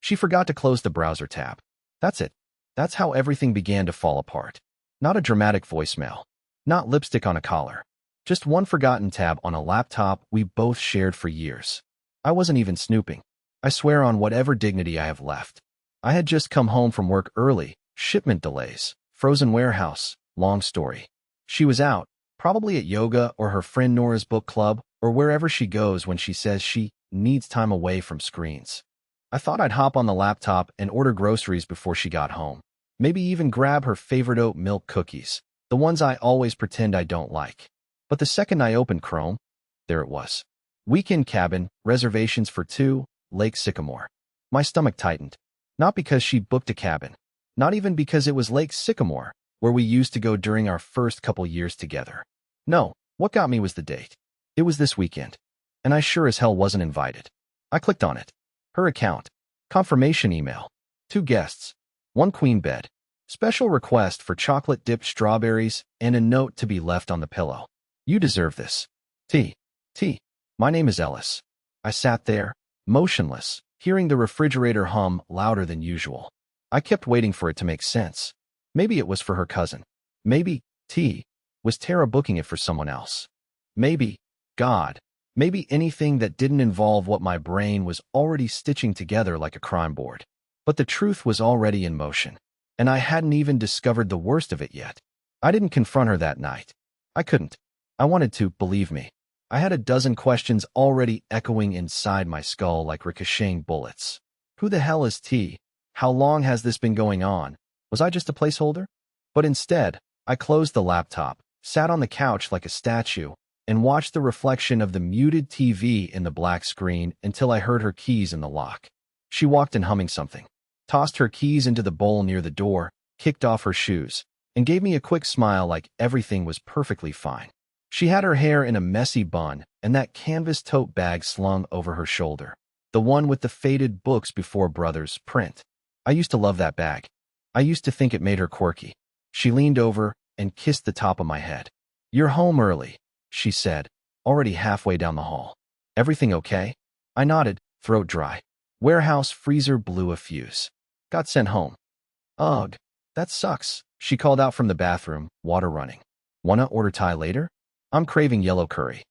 She forgot to close the browser tab. That's it. That's how everything began to fall apart. Not a dramatic voicemail. Not lipstick on a collar. Just one forgotten tab on a laptop we both shared for years. I wasn't even snooping. I swear on whatever dignity I have left. I had just come home from work early, shipment delays, frozen warehouse, long story. She was out, probably at yoga or her friend Nora's book club, or wherever she goes when she says she needs time away from screens. I thought I'd hop on the laptop and order groceries before she got home. Maybe even grab her favorite oat milk cookies, the ones I always pretend I don't like. But the second I opened Chrome, there it was. Weekend cabin, reservations for 2, Lake Sycamore. My stomach tightened. Not because she booked a cabin. Not even because it was Lake Sycamore, where we used to go during our first couple years together. No, what got me was the date. It was this weekend. And I sure as hell wasn't invited. I clicked on it. Her account. Confirmation email. 2 guests. 1 queen bed. Special request for chocolate-dipped strawberries and a note to be left on the pillow. You deserve this. T. My name is Ellis. I sat there, motionless, hearing the refrigerator hum louder than usual. I kept waiting for it to make sense. Maybe it was for her cousin. Maybe T was Tara booking it for someone else. Maybe God. Maybe anything that didn't involve what my brain was already stitching together like a crime board. But the truth was already in motion, and I hadn't even discovered the worst of it yet. I didn't confront her that night. I couldn't. I wanted to, believe me. I had a dozen questions already echoing inside my skull like ricocheting bullets. Who the hell is T? How long has this been going on? Was I just a placeholder? But instead, I closed the laptop, sat on the couch like a statue, and watched the reflection of the muted TV in the black screen until I heard her keys in the lock. She walked in humming something, tossed her keys into the bowl near the door, kicked off her shoes, and gave me a quick smile like everything was perfectly fine. She had her hair in a messy bun and that canvas tote bag slung over her shoulder, the one with the faded Books Before Brothers print. I used to love that bag. I used to think it made her quirky. She leaned over and kissed the top of my head. "You're home early," she said, already halfway down the hall. "Everything okay?" I nodded, throat dry. Warehouse freezer blew a fuse. Got sent home. "Ugh, that sucks," she called out from the bathroom, water running. "Wanna order Thai later? I'm craving yellow curry."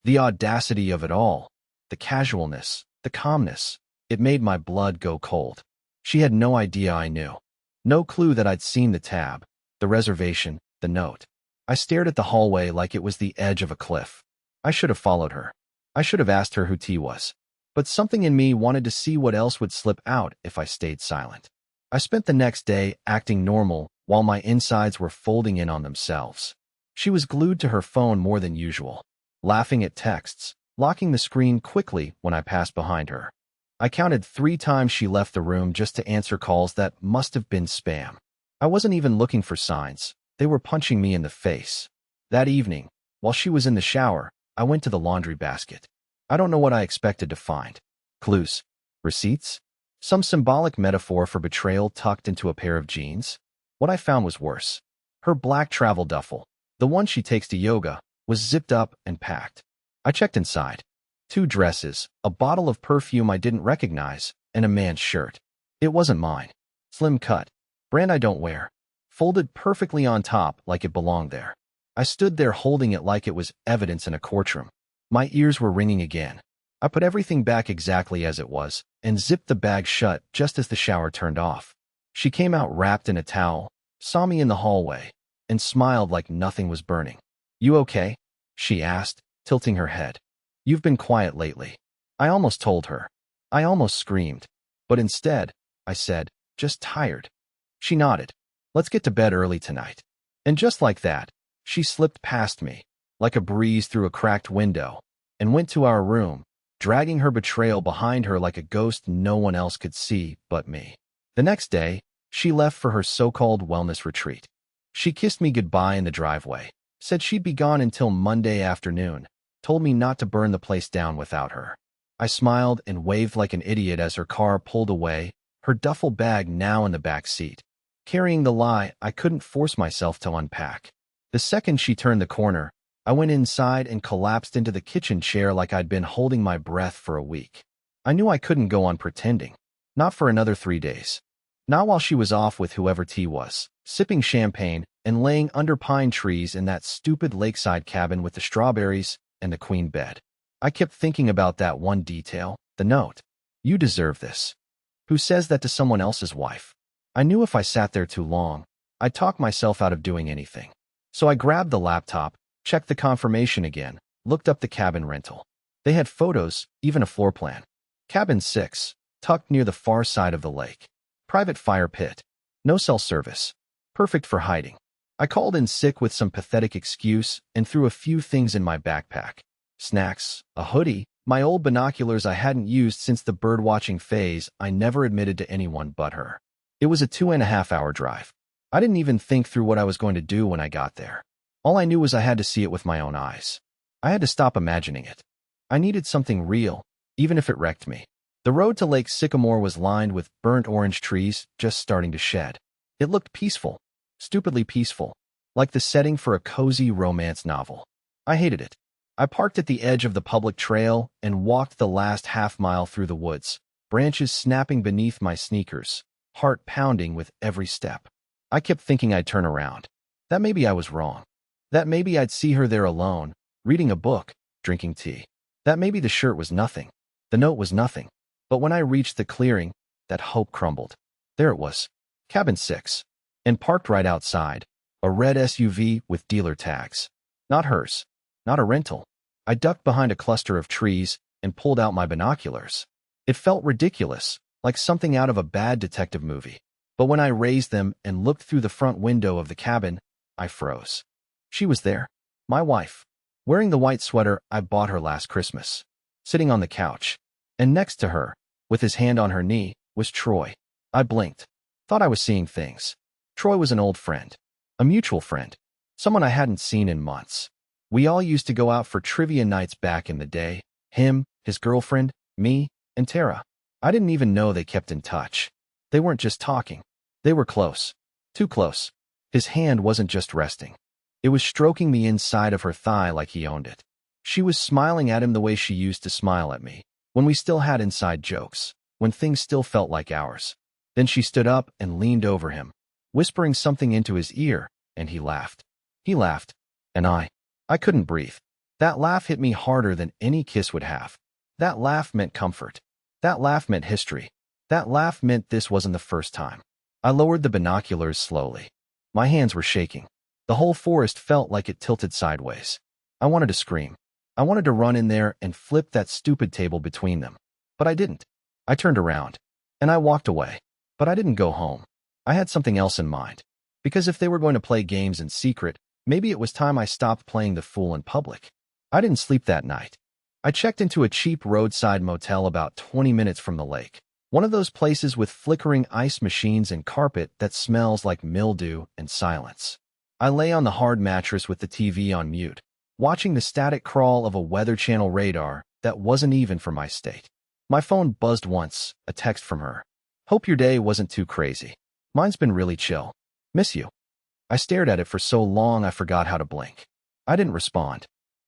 The audacity of it all, the casualness, the calmness, it made my blood go cold. She had no idea I knew. No clue that I'd seen the tab, the reservation, the note. I stared at the hallway like it was the edge of a cliff. I should have followed her. I should have asked her who T was. But something in me wanted to see what else would slip out if I stayed silent. I spent the next day acting normal while my insides were folding in on themselves. She was glued to her phone more than usual, laughing at texts, locking the screen quickly when I passed behind her. I counted 3 times she left the room just to answer calls that must have been spam. I wasn't even looking for signs. They were punching me in the face. That evening, while she was in the shower, I went to the laundry basket. I don't know what I expected to find. Clues? Receipts? Some symbolic metaphor for betrayal tucked into a pair of jeans? What I found was worse. Her black travel duffel, the one she takes to yoga, was zipped up and packed. I checked inside. 2 dresses, a bottle of perfume I didn't recognize, and a man's shirt. It wasn't mine. Slim cut. Brand I don't wear. Folded perfectly on top like it belonged there. I stood there holding it like it was evidence in a courtroom. My ears were ringing again. I put everything back exactly as it was and zipped the bag shut just as the shower turned off. She came out wrapped in a towel, saw me in the hallway, and smiled like nothing was burning. "You okay?" she asked, tilting her head. "You've been quiet lately." I almost told her. I almost screamed. But instead, I said, "Just tired." She nodded. "Let's get to bed early tonight." And just like that, she slipped past me, like a breeze through a cracked window, and went to our room, dragging her betrayal behind her like a ghost no one else could see but me. The next day, she left for her so-called wellness retreat. She kissed me goodbye in the driveway, said she'd be gone until Monday afternoon, told me not to burn the place down without her. I smiled and waved like an idiot as her car pulled away, her duffel bag now in the back seat. Carrying the lie I couldn't force myself to unpack. The second she turned the corner, I went inside and collapsed into the kitchen chair like I'd been holding my breath for a week. I knew I couldn't go on pretending. Not for another 3 days. Not while she was off with whoever T was, sipping champagne and laying under pine trees in that stupid lakeside cabin with the strawberries and the queen bed. I kept thinking about that one detail, the note. You deserve this. Who says that to someone else's wife? I knew if I sat there too long, I'd talk myself out of doing anything. So I grabbed the laptop, checked the confirmation again, looked up the cabin rental. They had photos, even a floor plan. Cabin 6, tucked near the far side of the lake. Private fire pit. No cell service. Perfect for hiding. I called in sick with some pathetic excuse and threw a few things in my backpack. Snacks, a hoodie, my old binoculars I hadn't used since the birdwatching phase I never admitted to anyone but her. It was a 2.5-hour drive. I didn't even think through what I was going to do when I got there. All I knew was I had to see it with my own eyes. I had to stop imagining it. I needed something real, even if it wrecked me. The road to Lake Sycamore was lined with burnt orange trees just starting to shed. It looked peaceful, stupidly peaceful, like the setting for a cozy romance novel. I hated it. I parked at the edge of the public trail and walked the last half-mile through the woods, branches snapping beneath my sneakers, heart pounding with every step. I kept thinking I'd turn around. That maybe I was wrong. That maybe I'd see her there alone, reading a book, drinking tea. That maybe the shirt was nothing. The note was nothing. But when I reached the clearing, that hope crumbled. There it was. Cabin 6. And parked right outside. A red SUV with dealer tags. Not hers. Not a rental. I ducked behind a cluster of trees and pulled out my binoculars. It felt ridiculous, like something out of a bad detective movie. But when I raised them and looked through the front window of the cabin, I froze. She was there. My wife. Wearing the white sweater I bought her last Christmas. Sitting on the couch. And next to her, with his hand on her knee, was Troy. I blinked. Thought I was seeing things. Troy was an old friend. A mutual friend. Someone I hadn't seen in months. We all used to go out for trivia nights back in the day. Him, his girlfriend, me, and Tara. I didn't even know they kept in touch. They weren't just talking. They were close. Too close. His hand wasn't just resting. It was stroking the inside of her thigh like he owned it. She was smiling at him the way she used to smile at me, when we still had inside jokes, when things still felt like ours. Then she stood up and leaned over him, whispering something into his ear, and he laughed. He laughed, and I couldn't breathe. That laugh hit me harder than any kiss would have. That laugh meant comfort. That laugh meant history. That laugh meant this wasn't the first time. I lowered the binoculars slowly. My hands were shaking. The whole forest felt like it tilted sideways. I wanted to scream. I wanted to run in there and flip that stupid table between them. But I didn't. I turned around. And I walked away. But I didn't go home. I had something else in mind. Because if they were going to play games in secret, maybe it was time I stopped playing the fool in public. I didn't sleep that night. I checked into a cheap roadside motel about 20 minutes from the lake. One of those places with flickering ice machines and carpet that smells like mildew and silence. I lay on the hard mattress with the TV on mute, watching the static crawl of a Weather Channel radar that wasn't even for my state. My phone buzzed once, a text from her. Hope your day wasn't too crazy. Mine's been really chill. Miss you. I stared at it for so long I forgot how to blink. I didn't respond.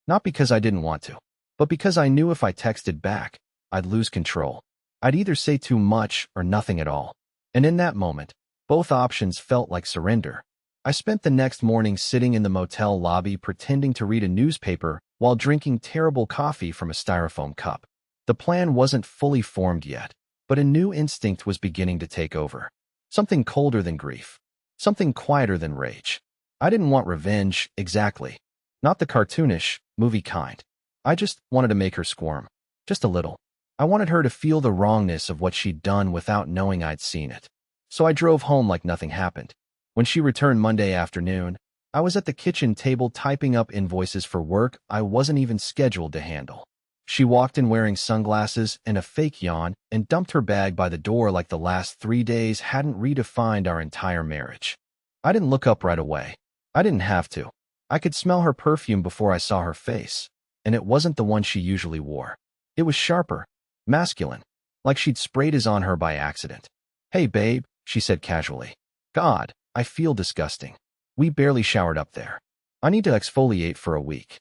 Not because I didn't want to, but because I knew if I texted back, I'd lose control. I'd either say too much or nothing at all. And in that moment, both options felt like surrender. I spent the next morning sitting in the motel lobby pretending to read a newspaper while drinking terrible coffee from a styrofoam cup. The plan wasn't fully formed yet, but a new instinct was beginning to take over. Something colder than grief. Something quieter than rage. I didn't want revenge, exactly. Not the cartoonish, movie kind. I just wanted to make her squirm. Just a little. I wanted her to feel the wrongness of what she'd done without knowing I'd seen it. So I drove home like nothing happened. When she returned Monday afternoon, I was at the kitchen table typing up invoices for work I wasn't even scheduled to handle. She walked in wearing sunglasses and a fake yawn and dumped her bag by the door like the last 3 days hadn't redefined our entire marriage. I didn't look up right away. I didn't have to. I could smell her perfume before I saw her face, and it wasn't the one she usually wore. It was sharper, masculine, like she'd sprayed his on her by accident. Hey, babe, she said casually. God, I feel disgusting. We barely showered up there. I need to exfoliate for a week.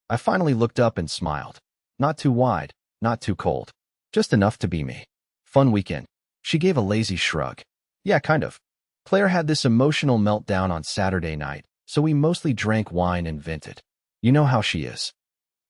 I finally looked up and smiled. Not too wide, not too cold. Just enough to be me. Fun weekend. She gave a lazy shrug. Yeah, kind of. Claire had this emotional meltdown on Saturday night, so we mostly drank wine and vented. You know how she is.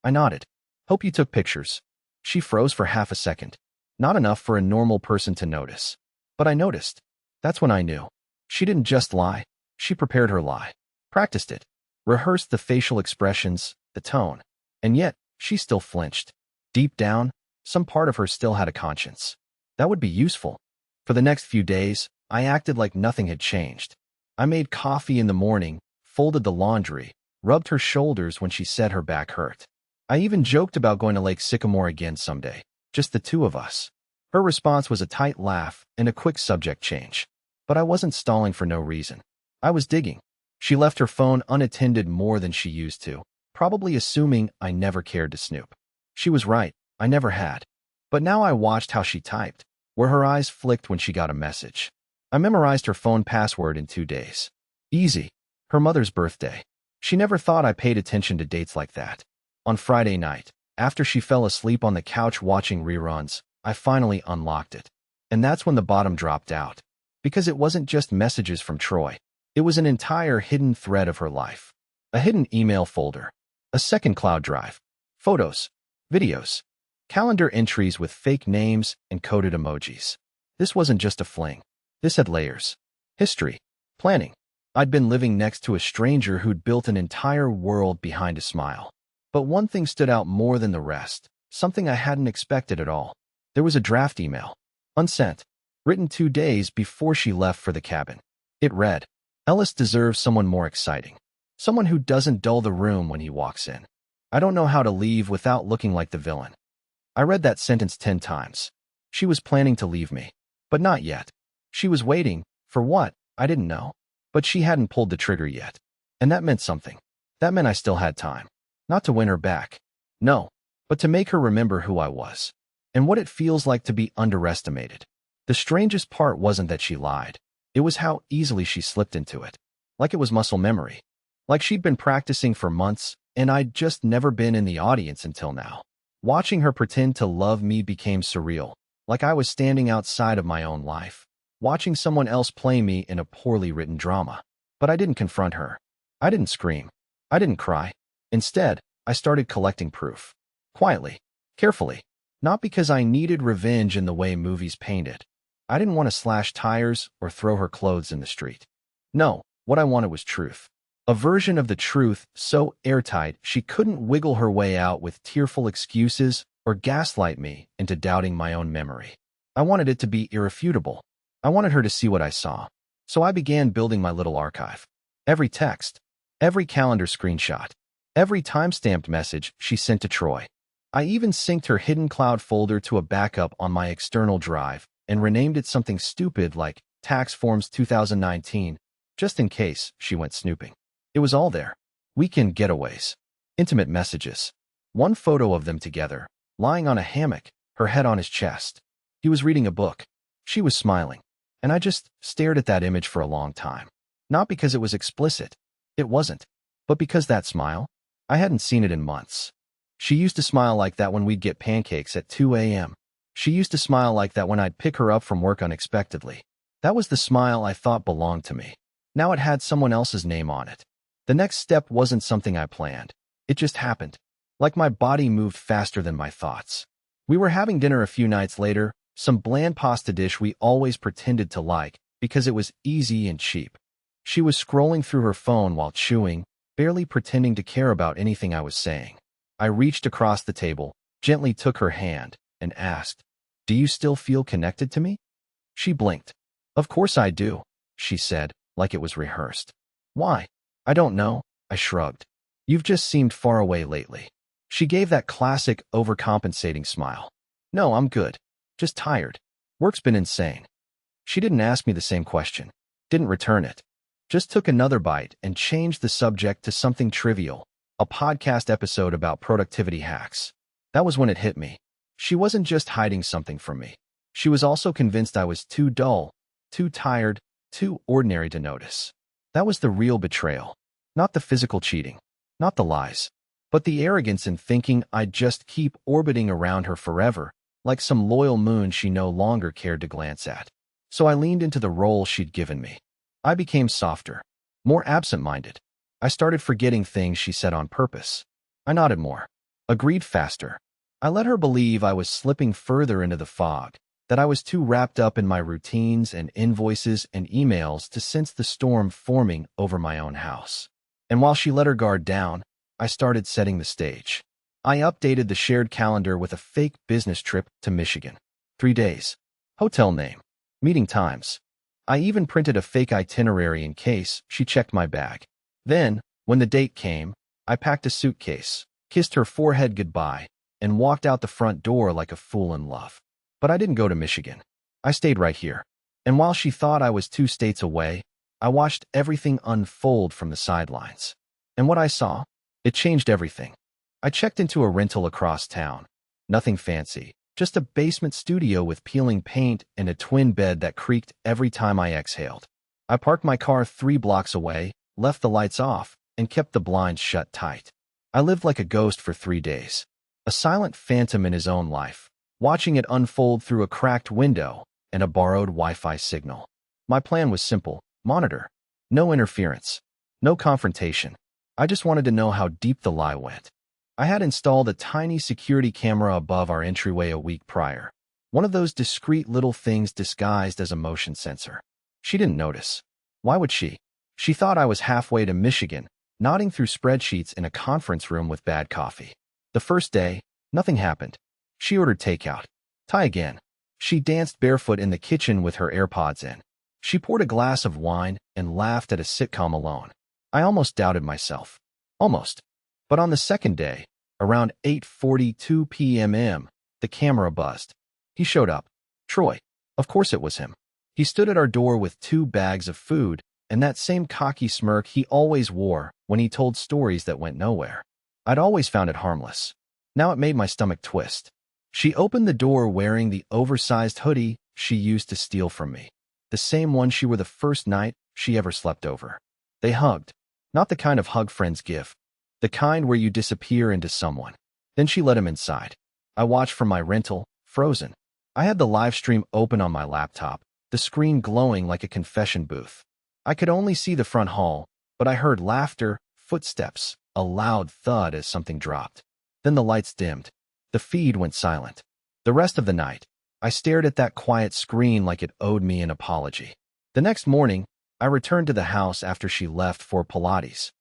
I nodded. Hope you took pictures. She froze for half a second. Not enough for a normal person to notice. But I noticed. That's when I knew. She didn't just lie. She prepared her lie. Practiced it. Rehearsed the facial expressions, the tone. And yet, she still flinched. Deep down, some part of her still had a conscience. That would be useful. For the next few days, I acted like nothing had changed. I made coffee in the morning, folded the laundry, rubbed her shoulders when she said her back hurt. I even joked about going to Lake Sycamore again someday, just the two of us. Her response was a tight laugh and a quick subject change. But I wasn't stalling for no reason. I was digging. She left her phone unattended more than she used to, probably assuming I never cared to snoop. She was right, I never had. But now I watched how she typed, where her eyes flicked when she got a message. I memorized her phone password in 2 days. Easy. Her mother's birthday. She never thought I paid attention to dates like that. On Friday night, after she fell asleep on the couch watching reruns, I finally unlocked it. And that's when the bottom dropped out. Because it wasn't just messages from Troy. It was an entire hidden thread of her life. A hidden email folder. A second cloud drive. Photos. Videos. Calendar entries with fake names and coded emojis. This wasn't just a fling. This had layers. History. Planning. I'd been living next to a stranger who'd built an entire world behind a smile. But one thing stood out more than the rest, something I hadn't expected at all. There was a draft email. Unsent. Written 2 days before she left for the cabin. It read, Ellis deserves someone more exciting. Someone who doesn't dull the room when he walks in. I don't know how to leave without looking like the villain. I read that sentence 10 times. She was planning to leave me. But not yet. She was waiting. For what? I didn't know. But she hadn't pulled the trigger yet. And that meant something. That meant I still had time. Not to win her back. No. But to make her remember who I was. And what it feels like to be underestimated. The strangest part wasn't that she lied. It was how easily she slipped into it. Like it was muscle memory. Like she'd been practicing for months, and I'd just never been in the audience until now. Watching her pretend to love me became surreal. Like I was standing outside of my own life. Watching someone else play me in a poorly written drama. But I didn't confront her. I didn't scream. I didn't cry. Instead, I started collecting proof. Quietly. Carefully. Not because I needed revenge in the way movies paint it. I didn't want to slash tires or throw her clothes in the street. No, what I wanted was truth. A version of the truth so airtight she couldn't wiggle her way out with tearful excuses or gaslight me into doubting my own memory. I wanted it to be irrefutable. I wanted her to see what I saw. So I began building my little archive. Every text, every calendar screenshot, every timestamped message she sent to Troy. I even synced her hidden cloud folder to a backup on my external drive and renamed it something stupid like Tax Forms 2019, just in case she went snooping. It was all there. Weekend getaways. Intimate messages. One photo of them together, lying on a hammock, her head on his chest. He was reading a book. She was smiling. And I just stared at that image for a long time. Not because it was explicit. It wasn't. But because that smile, I hadn't seen it in months. She used to smile like that when we'd get pancakes at 2 a.m. She used to smile like that when I'd pick her up from work unexpectedly. That was the smile I thought belonged to me. Now it had someone else's name on it. The next step wasn't something I planned. It just happened. Like my body moved faster than my thoughts. We were having dinner a few nights later, some bland pasta dish we always pretended to like because it was easy and cheap. She was scrolling through her phone while chewing, barely pretending to care about anything I was saying. I reached across the table, gently took her hand, and asked, "Do you still feel connected to me?" She blinked. "Of course I do," she said, like it was rehearsed. "Why?" "I don't know," I shrugged. "You've just seemed far away lately." She gave that classic, overcompensating smile. "No, I'm good. Just tired. Work's been insane." She didn't ask me the same question. Didn't return it. Just took another bite and changed the subject to something trivial. A podcast episode about productivity hacks. That was when it hit me. She wasn't just hiding something from me. She was also convinced I was too dull, too tired, too ordinary to notice. That was the real betrayal. Not the physical cheating. Not the lies. But the arrogance in thinking I'd just keep orbiting around her forever, like some loyal moon she no longer cared to glance at. So I leaned into the role she'd given me. I became softer, more absent-minded. I started forgetting things she said on purpose. I nodded more, agreed faster. I let her believe I was slipping further into the fog, that I was too wrapped up in my routines and invoices and emails to sense the storm forming over my own house. And while she let her guard down, I started setting the stage. I updated the shared calendar with a fake business trip to Michigan. 3 days. Hotel name. Meeting times. I even printed a fake itinerary in case she checked my bag. Then, when the date came, I packed a suitcase, kissed her forehead goodbye, and walked out the front door like a fool in love. But I didn't go to Michigan. I stayed right here. And while she thought I was 2 states away, I watched everything unfold from the sidelines. And what I saw, it changed everything. I checked into a rental across town. Nothing fancy, just a basement studio with peeling paint and a twin bed that creaked every time I exhaled. I parked my car 3 blocks away, left the lights off, and kept the blinds shut tight. I lived like a ghost for 3 days, a silent phantom in his own life, watching it unfold through a cracked window and a borrowed Wi-Fi signal. My plan was simple: monitor. No interference. No confrontation. I just wanted to know how deep the lie went. I had installed a tiny security camera above our entryway a week prior. One of those discreet little things disguised as a motion sensor. She didn't notice. Why would she? She thought I was halfway to Michigan, nodding through spreadsheets in a conference room with bad coffee. The first day, nothing happened. She ordered takeout. Try again. She danced barefoot in the kitchen with her AirPods in. She poured a glass of wine and laughed at a sitcom alone. I almost doubted myself. Almost. But on the second day, around 8:42 p.m., the camera buzzed. He showed up. Troy. Of course it was him. He stood at our door with 2 bags of food and that same cocky smirk he always wore when he told stories that went nowhere. I'd always found it harmless. Now it made my stomach twist. She opened the door wearing the oversized hoodie she used to steal from me. The same one she wore the first night she ever slept over. They hugged. Not the kind of hug friends give. The kind where you disappear into someone. Then she let him inside. I watched from my rental, frozen. I had the live stream open on my laptop, the screen glowing like a confession booth. I could only see the front hall, but I heard laughter, footsteps, a loud thud as something dropped. Then the lights dimmed. The feed went silent. The rest of the night, I stared at that quiet screen like it owed me an apology. The next morning, I returned to the house after she left for Pilates.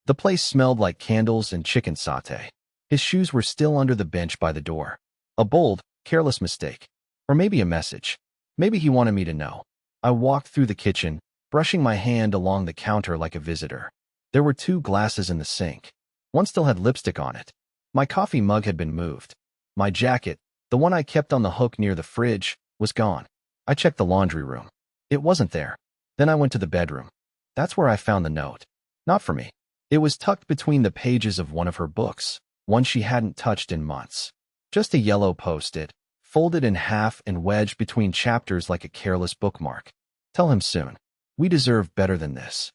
The place smelled like candles and chicken sauté. His shoes were still under the bench by the door. A bold, careless mistake. Or maybe a message. Maybe he wanted me to know. I walked through the kitchen, brushing my hand along the counter like a visitor. There were 2 glasses in the sink. One still had lipstick on it. My coffee mug had been moved. My jacket, the one I kept on the hook near the fridge, was gone. I checked the laundry room. It wasn't there. Then I went to the bedroom. That's where I found the note. Not for me. It was tucked between the pages of one of her books, one she hadn't touched in months. Just a yellow post-it, folded in half and wedged between chapters like a careless bookmark. Tell him soon. We deserve better than this.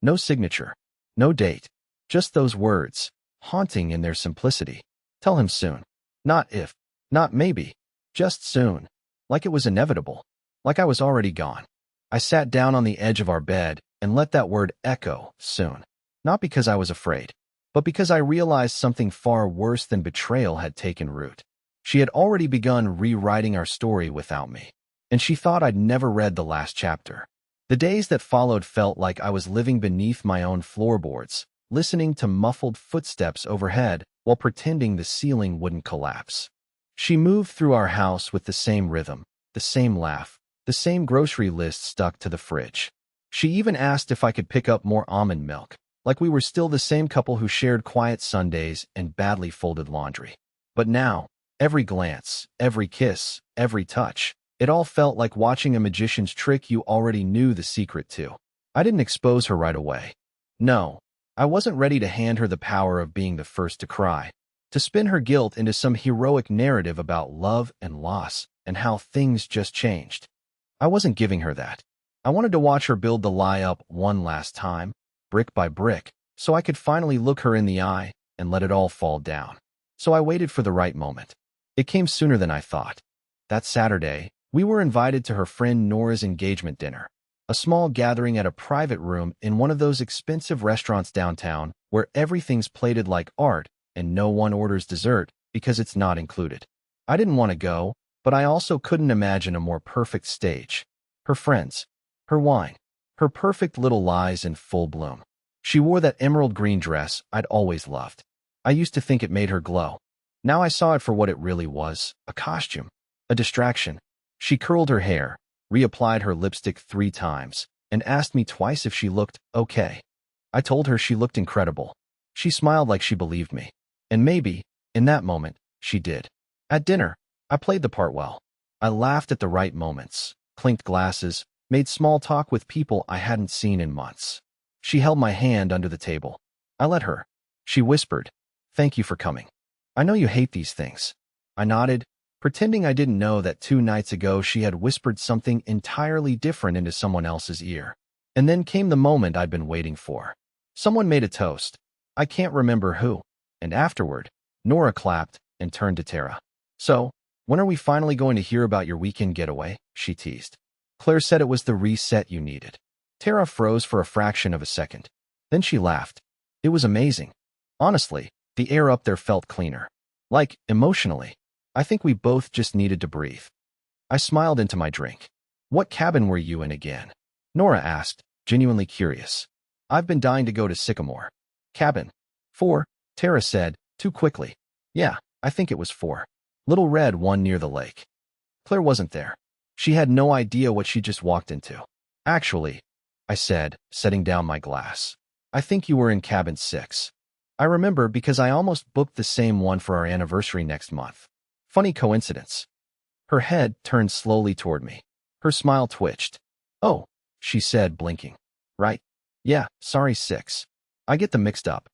No signature. No date. Just those words, haunting in their simplicity. Tell him soon. Not if. Not maybe. Just soon. Like it was inevitable. Like I was already gone. I sat down on the edge of our bed and let that word echo, soon. Not because I was afraid, but because I realized something far worse than betrayal had taken root. She had already begun rewriting our story without me, and she thought I'd never read the last chapter. The days that followed felt like I was living beneath my own floorboards, listening to muffled footsteps overhead while pretending the ceiling wouldn't collapse. She moved through our house with the same rhythm, the same laugh, the same grocery list stuck to the fridge. She even asked if I could pick up more almond milk, like we were still the same couple who shared quiet Sundays and badly folded laundry. But now, every glance, every kiss, every touch, it all felt like watching a magician's trick you already knew the secret to. I didn't expose her right away. No, I wasn't ready to hand her the power of being the first to cry, to spin her guilt into some heroic narrative about love and loss and how things just changed. I wasn't giving her that. I wanted to watch her build the lie up one last time, brick by brick, so I could finally look her in the eye and let it all fall down. So I waited for the right moment. It came sooner than I thought. That Saturday, we were invited to her friend Nora's engagement dinner, a small gathering at a private room in one of those expensive restaurants downtown where everything's plated like art and no one orders dessert because it's not included. I didn't want to go, but I also couldn't imagine a more perfect stage. Her friends, her wine, her perfect little lies in full bloom. She wore that emerald green dress I'd always loved. I used to think it made her glow. Now I saw it for what it really was, a costume, a distraction. She curled her hair, reapplied her lipstick 3 times, and asked me twice if she looked okay. I told her she looked incredible. She smiled like she believed me. And maybe, in that moment, she did. At dinner, I played the part well. I laughed at the right moments, clinked glasses, made small talk with people I hadn't seen in months. She held my hand under the table. I let her. She whispered, "Thank you for coming. I know you hate these things." I nodded, pretending I didn't know that 2 nights ago she had whispered something entirely different into someone else's ear. And then came the moment I'd been waiting for. Someone made a toast. I can't remember who. And afterward, Nora clapped and turned to Tara. "So, when are we finally going to hear about your weekend getaway?" she teased. "Claire said it was the reset you needed." Tara froze for a fraction of a second. Then she laughed. "It was amazing. Honestly, the air up there felt cleaner. Like, emotionally. I think we both just needed to breathe." I smiled into my drink. "What cabin were you in again?" Nora asked, genuinely curious. "I've been dying to go to Sycamore." "Cabin 4, Tara said, too quickly. "Yeah, I think it was 4. Little red one near the lake." Claire wasn't there. She had no idea what she just walked into. "Actually," I said, setting down my glass, "I think you were in cabin 6. I remember because I almost booked the same one for our anniversary next month. Funny coincidence." Her head turned slowly toward me. Her smile twitched. "Oh," she said, blinking. "Right. Yeah, sorry 6. I get them mixed up."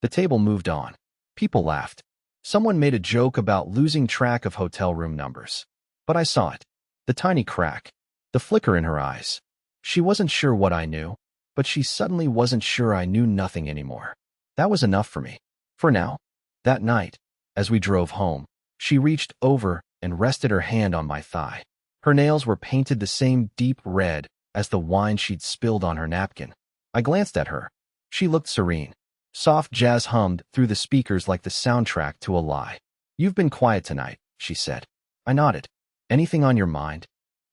The table moved on. People laughed. Someone made a joke about losing track of hotel room numbers. But I saw it. The tiny crack. The flicker in her eyes. She wasn't sure what I knew, but she suddenly wasn't sure I knew nothing anymore. That was enough for me. For now. That night, as we drove home, she reached over and rested her hand on my thigh. Her nails were painted the same deep red as the wine she'd spilled on her napkin. I glanced at her. She looked serene. Soft jazz hummed through the speakers like the soundtrack to a lie. "You've been quiet tonight," she said. I nodded. "Anything on your mind?"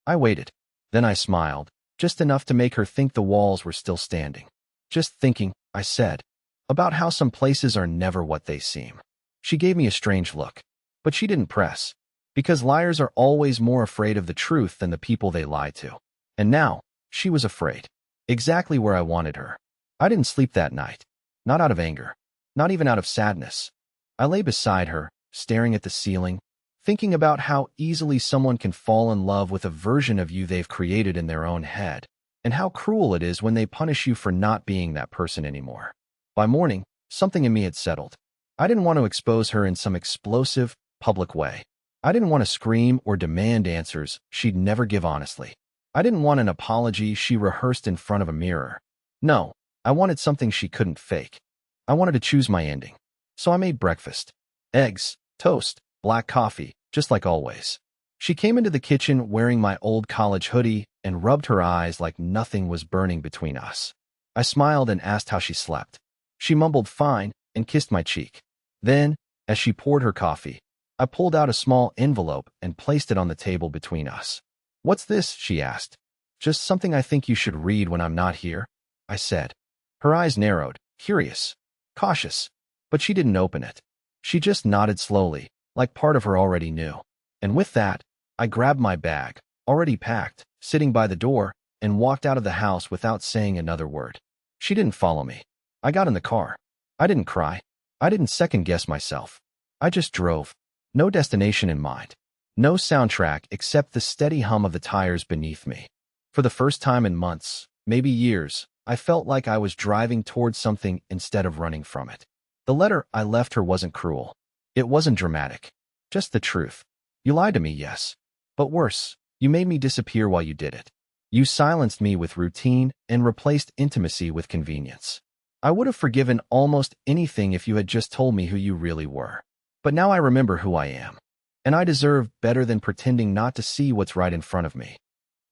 I waited. Then I smiled, just enough to make her think the walls were still standing. "Just thinking," I said, "about how some places are never what they seem." She gave me a strange look. But she didn't press. Because liars are always more afraid of the truth than the people they lie to. And now, she was afraid. Exactly where I wanted her. I didn't sleep that night. Not out of anger. Not even out of sadness. I lay beside her, staring at the ceiling, thinking about how easily someone can fall in love with a version of you they've created in their own head, and how cruel it is when they punish you for not being that person anymore. By morning, something in me had settled. I didn't want to expose her in some explosive, public way. I didn't want to scream or demand answers she'd never give honestly. I didn't want an apology she rehearsed in front of a mirror. No, I wanted something she couldn't fake. I wanted to choose my ending. So I made breakfast. Eggs, toast, black coffee, just like always. She came into the kitchen wearing my old college hoodie and rubbed her eyes like nothing was burning between us. I smiled and asked how she slept. She mumbled fine and kissed my cheek. Then, as she poured her coffee, I pulled out a small envelope and placed it on the table between us. "What's this?" she asked. "Just something I think you should read when I'm not here," I said. Her eyes narrowed, curious, cautious, but she didn't open it. She just nodded slowly, like part of her already knew. And with that, I grabbed my bag, already packed, sitting by the door, and walked out of the house without saying another word. She didn't follow me. I got in the car. I didn't cry. I didn't second-guess myself. I just drove. No destination in mind. No soundtrack except the steady hum of the tires beneath me. For the first time in months, maybe years, I felt like I was driving towards something instead of running from it. The letter I left her wasn't cruel. It wasn't dramatic. Just the truth. You lied to me, yes. But worse, you made me disappear while you did it. You silenced me with routine and replaced intimacy with convenience. I would have forgiven almost anything if you had just told me who you really were. But now I remember who I am. And I deserve better than pretending not to see what's right in front of me.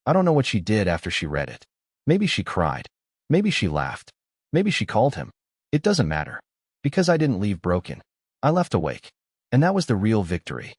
I don't know what she did after she read it. Maybe she cried. Maybe she laughed. Maybe she called him. It doesn't matter. Because I didn't leave broken. I left awake. And that was the real victory.